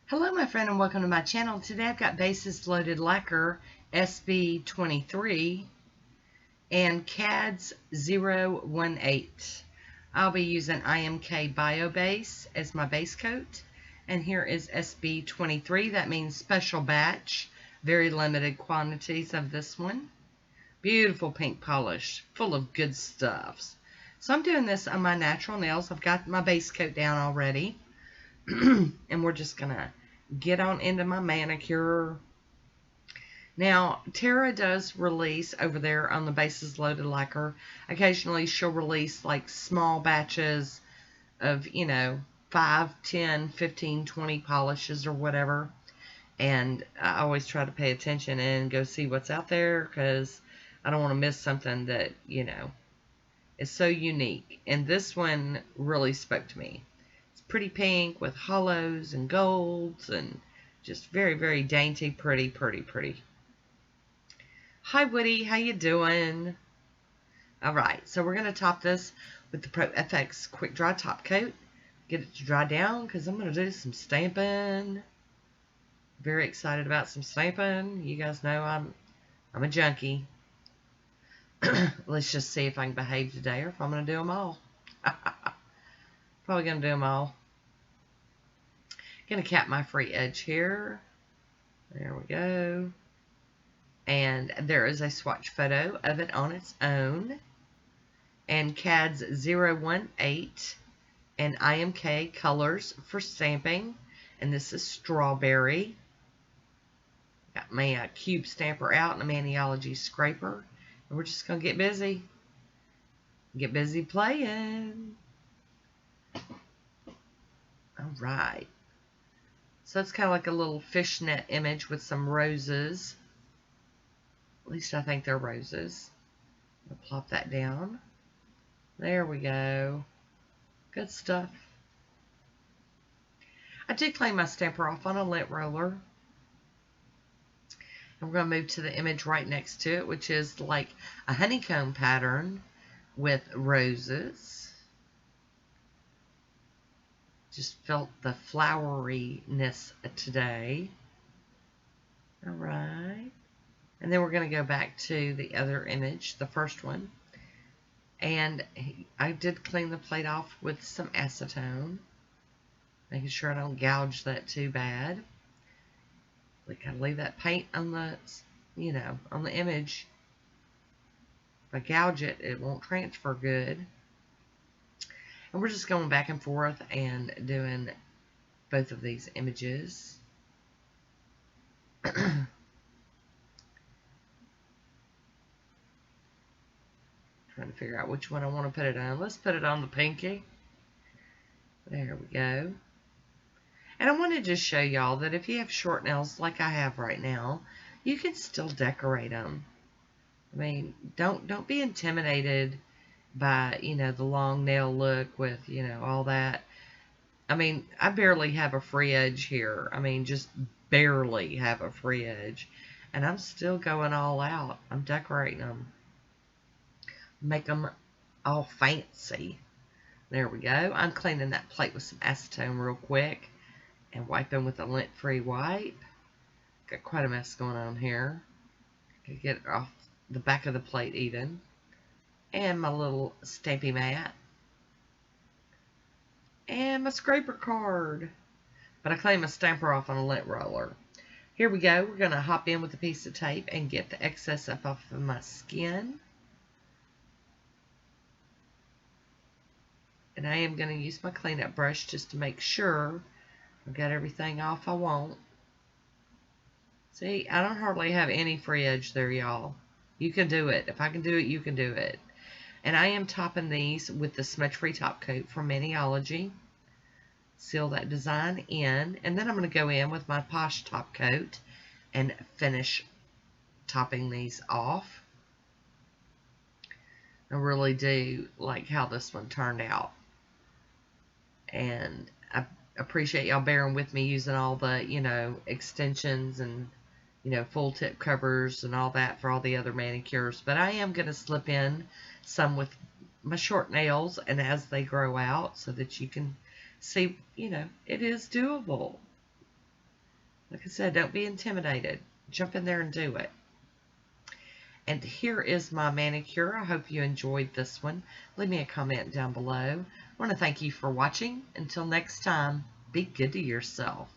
Hello my friend and welcome to my channel. Today I've got basis loaded lacquer SB23 and KADS018. I'll be using IMK Bio Base as my base coat, and here is SB23. That means special batch, very limited quantities of this one. Beautiful pink polish, full of good stuffs. So I'm doing this on my natural nails. I've got my base coat down already. And we're just gonna get on into my manicure. Now, Tara does release over there on the bases loaded lacquer. Occasionally she'll release like small batches of, 5, 10, 15, 20 polishes or whatever. And I always try to pay attention and go see what's out there because I don't want to miss something that, is so unique. And this one really spoke to me. Pretty pink with hollows and golds and just very, very dainty, pretty. Hi, Woody. How you doing? All right, so we're going to top this with the Pro FX Quick Dry Top Coat. Get it to dry down because I'm going to do some stamping. Very excited about some stamping. You guys know I'm a junkie. Let's just see if I can behave today or if I'm going to do them all. Probably going to do them all. Going to cap my free edge here. There we go. And there is a swatch photo of it on its own. And KADS018 and IMK colors for stamping. And this is strawberry. Got my cube stamper out and a Maniology scraper. And we're just going to get busy. Get busy playing. All right. So it's kind of like a little fishnet image with some roses. At least I think they're roses. I'll plop that down. There we go. Good stuff. I did clean my stamper off on a lint roller. And we're going to move to the image right next to it, which is like a honeycomb pattern with roses. Just felt the floweriness today. All right. And then we're going to go back to the other image, the first one. And I did clean the plate off with some acetone. Making sure I don't gouge that too bad. Like I leave that paint on the, on the image. If I gouge it, it won't transfer good. And we're just going back and forth and doing both of these images. Trying to figure out which one I want to put it on. Let's put it on the pinky. There we go. And I wanted to show y'all that if you have short nails like I have right now, you can still decorate them. I mean, don't be intimidated by, the long nail look with, all that. I mean, I barely have a free edge here. I mean, just barely have a free edge. And I'm still going all out. I'm decorating them. Make them all fancy. There we go. I'm cleaning that plate with some acetone real quick. And wiping with a lint-free wipe. Got quite a mess going on here. Gotta get it off the back of the plate even. And my little stampy mat. And my scraper card. But I cleaned my stamper off on a lint roller. Here we go. We're going to hop in with a piece of tape and get the excess up off of my skin. And I am going to use my cleanup brush just to make sure I've got everything off I want. See, I don't hardly have any free edge there, y'all. You can do it. If I can do it, you can do it. And I am topping these with the smudge-free top coat from Maniology. Seal that design in. And then I'm going to go in with my Poshe top coat and finish topping these off. I really do like how this one turned out. And I appreciate y'all bearing with me using all the, extensions and, full tip covers and all that for all the other manicures. But I am going to slip in some with my short nails and as they grow out so that you can see, it is doable. Like I said, don't be intimidated. Jump in there and do it. And here is my manicure. I hope you enjoyed this one. Leave me a comment down below. I want to thank you for watching. Until next time, be good to yourself.